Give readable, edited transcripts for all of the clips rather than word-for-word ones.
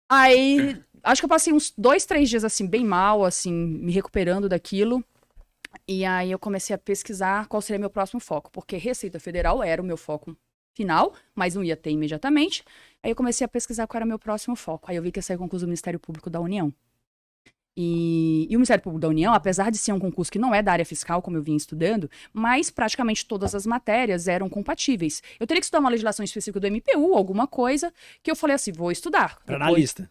Aí, acho que eu passei uns 2, 3 dias, assim, bem mal, assim, me recuperando daquilo. E aí eu comecei a pesquisar qual seria meu próximo foco, porque Receita Federal era o meu foco final, mas não ia ter imediatamente. Aí eu comecei a pesquisar qual era o meu próximo foco. Aí eu vi que ia sair o concurso do Ministério Público da União. E o Ministério Público da União, apesar de ser um concurso que não é da área fiscal, como eu vinha estudando, mas praticamente todas as matérias eram compatíveis. Eu teria que estudar uma legislação específica do MPU, alguma coisa, que eu falei assim, vou estudar. Para analista.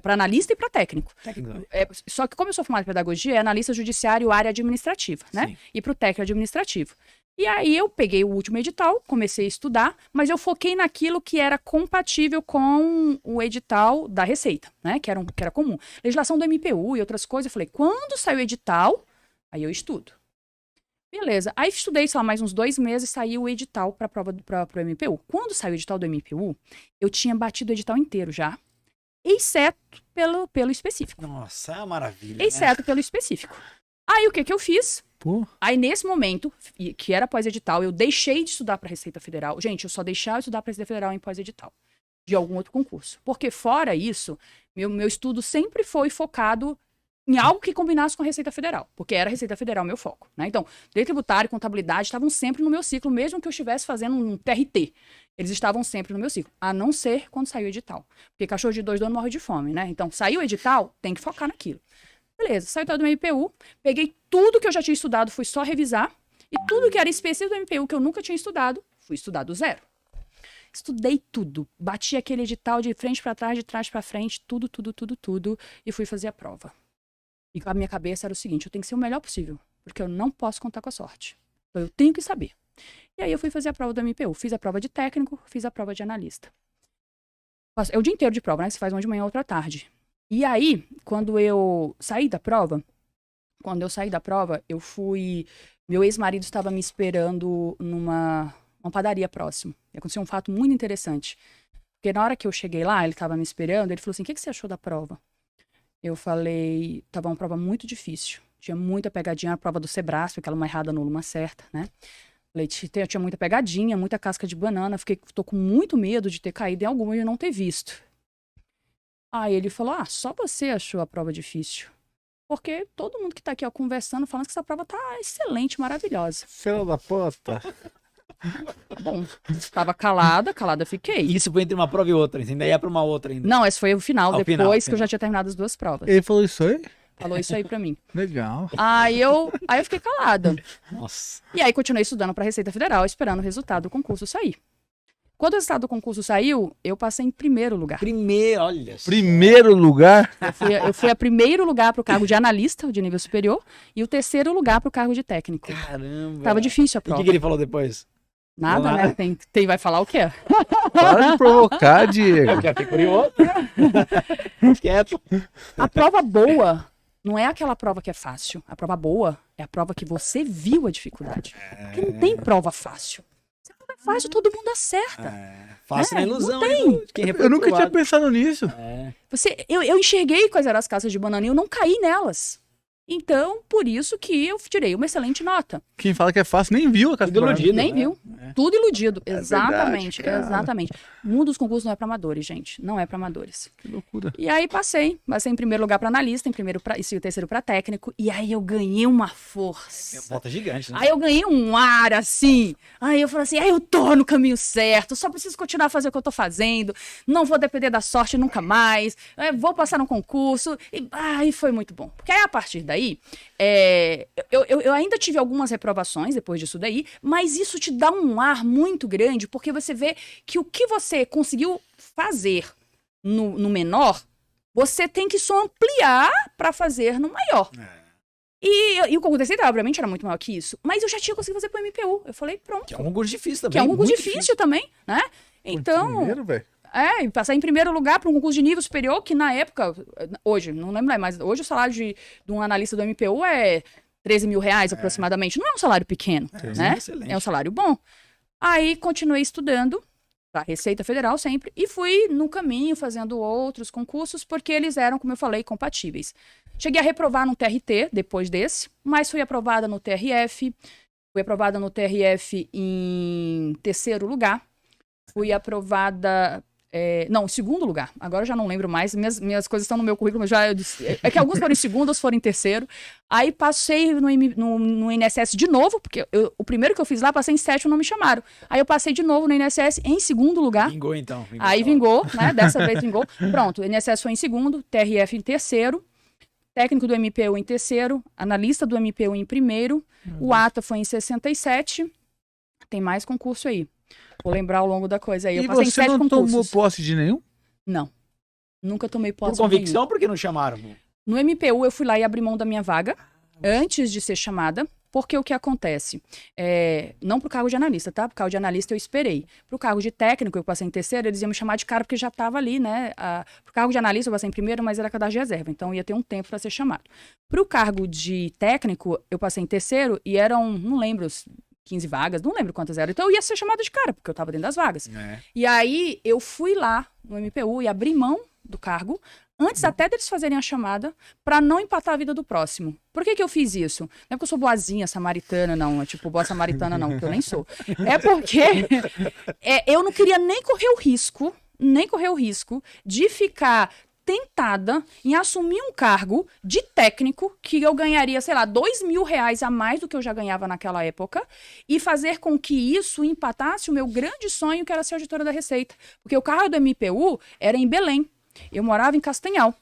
Para analista e para técnico. Técnico. Só que como eu sou formada em pedagogia, é analista judiciário, área administrativa, né? Sim. E para o técnico administrativo. E aí eu peguei o último edital, comecei a estudar, mas eu foquei naquilo que era compatível com o edital da Receita, né? Que era comum. Legislação do MPU e outras coisas. Eu falei, quando sair o edital, aí eu estudo. Beleza. Aí estudei, sei lá, mais uns 2 meses, saiu o edital para a prova para o MPU. Quando saiu o edital do MPU, eu tinha batido o edital inteiro já, exceto pelo específico. Nossa, é uma maravilha. Exceto pelo específico. Aí o que que eu fiz? Pô, Aí, nesse momento, que era pós-edital, eu deixei de estudar para Receita Federal. Gente, eu só deixava de estudar para Receita Federal em pós-edital, de algum outro concurso. Porque, fora isso, meu estudo sempre foi focado em algo que combinasse com a Receita Federal, porque era a Receita Federal meu foco, né? Então, direito tributário e contabilidade estavam sempre no meu ciclo, mesmo que eu estivesse fazendo um TRT. Eles estavam sempre no meu ciclo, a não ser quando saiu o edital. Porque cachorro de 2 donos morre de fome, né? Então, saiu o edital, tem que focar naquilo. Beleza, saiu do MPU, peguei tudo que eu já tinha estudado, fui só revisar, e tudo que era específico do MPU que eu nunca tinha estudado, fui estudar do zero. Estudei tudo, bati aquele edital de frente para trás, de trás para frente, tudo, e fui fazer a prova. E a minha cabeça era o seguinte, eu tenho que ser o melhor possível, porque eu não posso contar com a sorte. Então eu tenho que saber. E aí eu fui fazer a prova do MPU, fiz a prova de técnico, fiz a prova de analista. É o dia inteiro de prova, né? Você faz uma de manhã, outra à tarde. E aí, quando eu saí da prova, eu fui... Meu ex-marido estava me esperando numa padaria próximo. E aconteceu um fato muito interessante. Porque na hora que eu cheguei lá, ele estava me esperando, ele falou assim, o que você achou da prova? Eu falei, tava uma prova muito difícil. Tinha muita pegadinha, a prova do Sebrasp, aquela uma errada nula, uma certa, né? Falei, tinha muita pegadinha, muita casca de banana. Tô com muito medo de ter caído em alguma e eu não ter visto. Aí ele falou, só você achou a prova difícil. Porque todo mundo que tá aqui ó, conversando, falando que essa prova tá excelente, maravilhosa. filha da puta. Bom, tava calada fiquei. Isso foi entre uma prova e outra, ainda ia pra uma outra ainda. Não, esse foi o final, Ao depois que final. eu já tinha terminado as 2 provas. Ele falou isso aí? Falou isso aí pra mim. Legal. Aí eu fiquei calada. Nossa. E aí continuei estudando pra Receita Federal, esperando o resultado do concurso sair. Quando o resultado do concurso saiu, eu passei em primeiro lugar. Primeiro, olha só. Primeiro lugar? Eu fui a primeiro lugar pro cargo de analista, de nível superior, e o terceiro lugar pro cargo de técnico. Caramba. Tava difícil a E o prova. que ele falou depois? Nada, Nada. né? Vai falar o quê? Para de provocar, Diego. Eu fiquei curioso. Quieto. A prova boa não é aquela prova que é fácil. A prova boa é a prova que você viu a dificuldade. Porque não tem prova fácil. Se a prova é fácil, todo mundo acerta. Fácil na ilusão. não tem. De quem Eu nunca tinha pensado nisso. Eu enxerguei quais eram as casas de banana e eu não caí nelas. Então, por isso que eu tirei uma excelente nota. Quem fala que é fácil nem viu a casa Tudo iludido. Nem né? viu. Tudo iludido. É Exatamente, verdade, cara. exatamente. O mundo dos concursos não é para amadores, gente. Não é para amadores. Que loucura. E aí passei em primeiro lugar para analista, em terceiro para técnico. E aí eu ganhei uma força. Volta gigante, né? Aí eu ganhei um ar, assim. Aí eu falei assim, eu tô no caminho certo, só preciso continuar a fazer o que eu tô fazendo, não vou depender da sorte nunca mais, vou passar no concurso. E foi muito bom. Porque aí, a partir daí, eu ainda tive algumas reprovações depois disso daí, mas isso te dá um ar muito grande, porque você vê que o que você conseguiu fazer no menor, você tem que só ampliar para fazer no maior. E o concurso da Receita, obviamente, era muito maior que isso. Mas eu já tinha conseguido fazer pro MPU. Eu falei, pronto. Que é um concurso difícil também. Que é um concurso muito difícil também, né? Então, Primeiro, velho. e passar em primeiro lugar para um concurso de nível superior, que na época, hoje, não lembro mais, mas hoje o salário de um analista do MPU é 13 mil reais aproximadamente. Não é um salário pequeno, né? Excelente. É um salário bom. Aí continuei estudando para Receita Federal sempre e fui no caminho fazendo outros concursos porque eles eram, como eu falei, compatíveis. Cheguei a reprovar no TRT depois desse, mas fui aprovada no TRF. Fui aprovada no TRF em terceiro lugar. Fui aprovada Não, segundo lugar. Agora eu já não lembro mais. Minhas coisas estão no meu currículo, mas é que alguns foram em segundo, outros foram em terceiro. Aí passei no INSS de novo, porque o primeiro que eu fiz lá, passei em sétimo, não me chamaram. Aí eu passei de novo no INSS em segundo lugar. Vingou, então. Aí vingou, né? Dessa vez vingou. Pronto, o INSS foi em segundo, TRF em terceiro, técnico do MPU em terceiro, analista do MPU em primeiro, o ATA foi em 67. Tem mais concurso aí. Vou lembrar ao longo da coisa aí. Eu E passei em você 7 não concursos. tomou posse de nenhum? Não. Nunca tomei Por posse convicção, por que não chamaram? no MPU, eu fui lá e abri mão da minha vaga antes de ser chamada, porque o que acontece? Não pro cargo de analista, tá? Pro cargo de analista eu esperei. Pro cargo de técnico, eu passei em terceiro, eles iam me chamar de cara porque já tava ali, né? Pro cargo de analista eu passei em primeiro, mas era cadastro de reserva, então ia ter um tempo para ser chamado. Pro cargo de técnico, eu passei em terceiro e eram, não lembro, 15 vagas, não lembro quantas eram. Então eu ia ser chamada de cara, porque eu tava dentro das vagas. E aí eu fui lá no MPU e abri mão do cargo, antes até deles fazerem a chamada, para não empatar a vida do próximo. Por que eu fiz isso? Não é porque eu sou boazinha, samaritana, não. É tipo, boa samaritana, não, que eu nem sou. É porque eu não queria nem correr o risco de ficar tentada em assumir um cargo de técnico que eu ganharia, sei lá, R$2.000 a mais do que eu já ganhava naquela época e fazer com que isso empatasse o meu grande sonho, que era ser auditora da Receita. Porque o cargo do MPU era em Belém. Eu morava em Castanhal.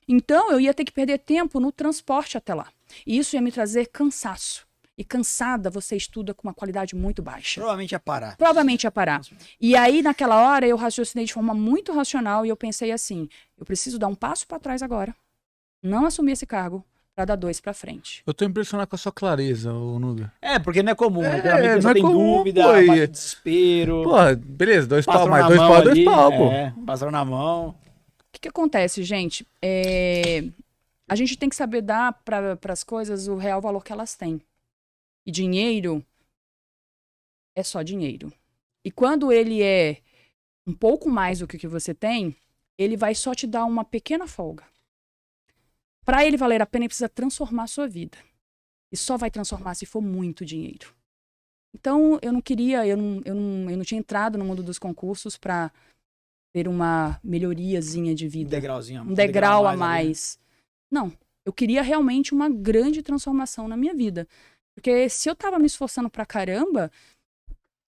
Então, eu ia ter que perder tempo no transporte até lá. E isso ia me trazer cansaço. E cansada, você estuda com uma qualidade muito baixa. Provavelmente ia parar. Provavelmente ia parar. E aí, naquela hora, eu raciocinei de forma muito racional e eu pensei assim, eu preciso dar um passo para trás agora, não assumir esse cargo, para dar 2 para frente. Eu tô impressionado com a sua clareza, ô Nubia. Porque não é comum. Geralmente você não é tem comum, dúvida, pô, bate desespero. Pô, beleza, 2 pau, Passou mais na 2 mão pau, 2 ali, pau, pô. Passaram na mão. O que acontece, gente? A gente tem que saber dar para as coisas o real valor que elas têm. E dinheiro é só dinheiro. E quando ele é um pouco mais do que o que você tem, ele vai só te dar uma pequena folga. Para ele valer a pena, ele precisa transformar a sua vida. E só vai transformar se for muito dinheiro. Então, eu não queria, eu não tinha entrado no mundo dos concursos para ter uma melhoriazinha de vida. Um degrau a mais. Não, eu queria realmente uma grande transformação na minha vida. Porque se eu tava me esforçando pra caramba,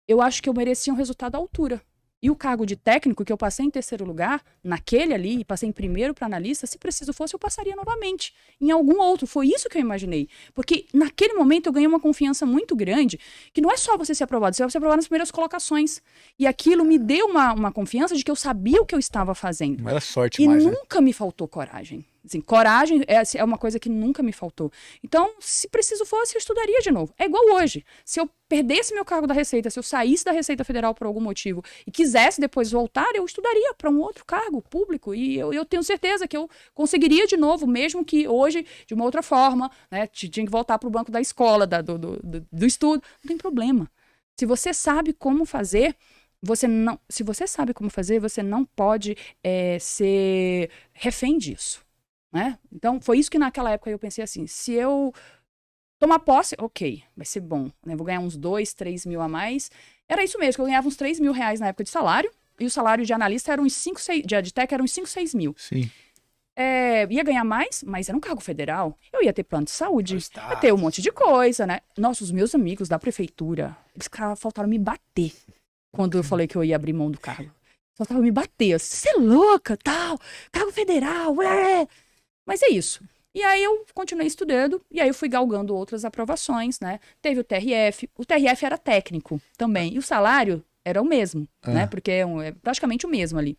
eu acho que eu merecia um resultado à altura. E o cargo de técnico, que eu passei em terceiro lugar, naquele ali, e passei em primeiro para analista, se preciso fosse, eu passaria novamente em algum outro. Foi isso que eu imaginei. Porque naquele momento eu ganhei uma confiança muito grande, que não é só você ser aprovado, você vai ser aprovado nas primeiras colocações. E aquilo me deu uma confiança de que eu sabia o que eu estava fazendo. Não era sorte E mais, nunca me faltou coragem. Assim, coragem é uma coisa que nunca me faltou. Então, se preciso fosse, eu estudaria de novo. É igual hoje. Se eu perdesse meu cargo da Receita, se eu saísse da Receita Federal por algum motivo e quisesse depois voltar, eu estudaria para um outro cargo público. E eu tenho certeza que eu conseguiria de novo, mesmo que hoje, de uma outra forma, né? Tinha que voltar para o banco da escola, do estudo. Não tem problema. Se você sabe como fazer... Se você sabe como fazer, você não pode ser refém disso. Né? Então, foi isso que naquela época eu pensei assim, se eu tomar posse, ok, vai ser bom, né? Vou ganhar uns 2, 3 mil a mais. Era isso mesmo, que eu ganhava uns 3 mil reais na época de salário, e o salário de analista era uns 5, 6, de tech era uns 5, 6 mil. Sim. Ia ganhar mais, mas era um cargo federal. Eu ia ter plano de saúde, ia ter um monte de coisa, né? Nossa, os meus amigos da prefeitura, eles faltaram me bater quando eu falei que eu ia abrir mão do cargo. Faltaram me bater, você é louca, tal, cargo federal, Mas é isso. E aí eu continuei estudando, e aí eu fui galgando outras aprovações, né? Teve o TRF era técnico também, e o salário era o mesmo, né? Porque é praticamente o mesmo ali.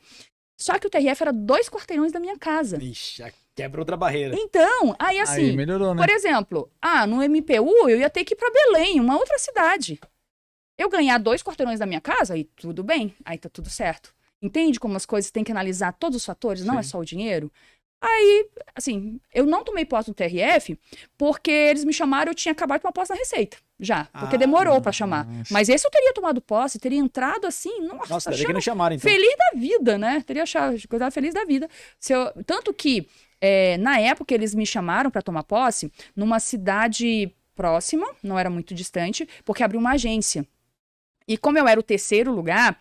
Só que o TRF era 2 quarteirões da minha casa. Ixi, quebra outra barreira. Então, aí assim, Aí melhorou, né? por exemplo, no MPU eu ia ter que ir pra Belém, uma outra cidade. Eu ganhar 2 quarteirões da minha casa, aí tudo bem, aí tá tudo certo. Entende como as coisas têm que analisar todos os fatores, não é só o dinheiro? Aí, assim, eu não tomei posse no TRF porque eles me chamaram, eu tinha acabado de tomar posse na Receita, já. Porque demorou pra chamar. Mas esse eu teria tomado posse, teria entrado assim, Nossa, ainda bem que não chamaram, então. feliz da vida, né? Teria achado coisa feliz da vida. Tanto que, na época, eles me chamaram pra tomar posse numa cidade próxima, não era muito distante, porque abriu uma agência. E como eu era o terceiro lugar,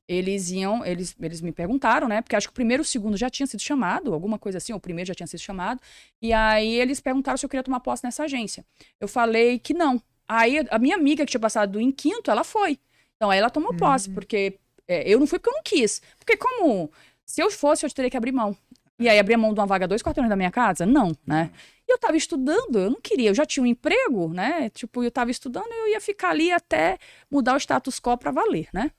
eles me perguntaram, né? Porque acho que o primeiro e o segundo já tinha sido chamado, alguma coisa assim, ou o primeiro já tinha sido chamado. E aí eles perguntaram se eu queria tomar posse nessa agência. Eu falei que não. Aí a minha amiga que tinha passado em quinto, ela foi. Então aí ela tomou posse, porque eu não fui porque eu não quis. Porque como, se eu fosse, eu teria que abrir mão. E aí abrir mão de uma vaga 2 quarteirões da minha casa? Não, né? E eu tava estudando, eu não queria, eu já tinha um emprego, né? Tipo, eu tava estudando, eu ia ficar ali até mudar o status quo pra valer, né?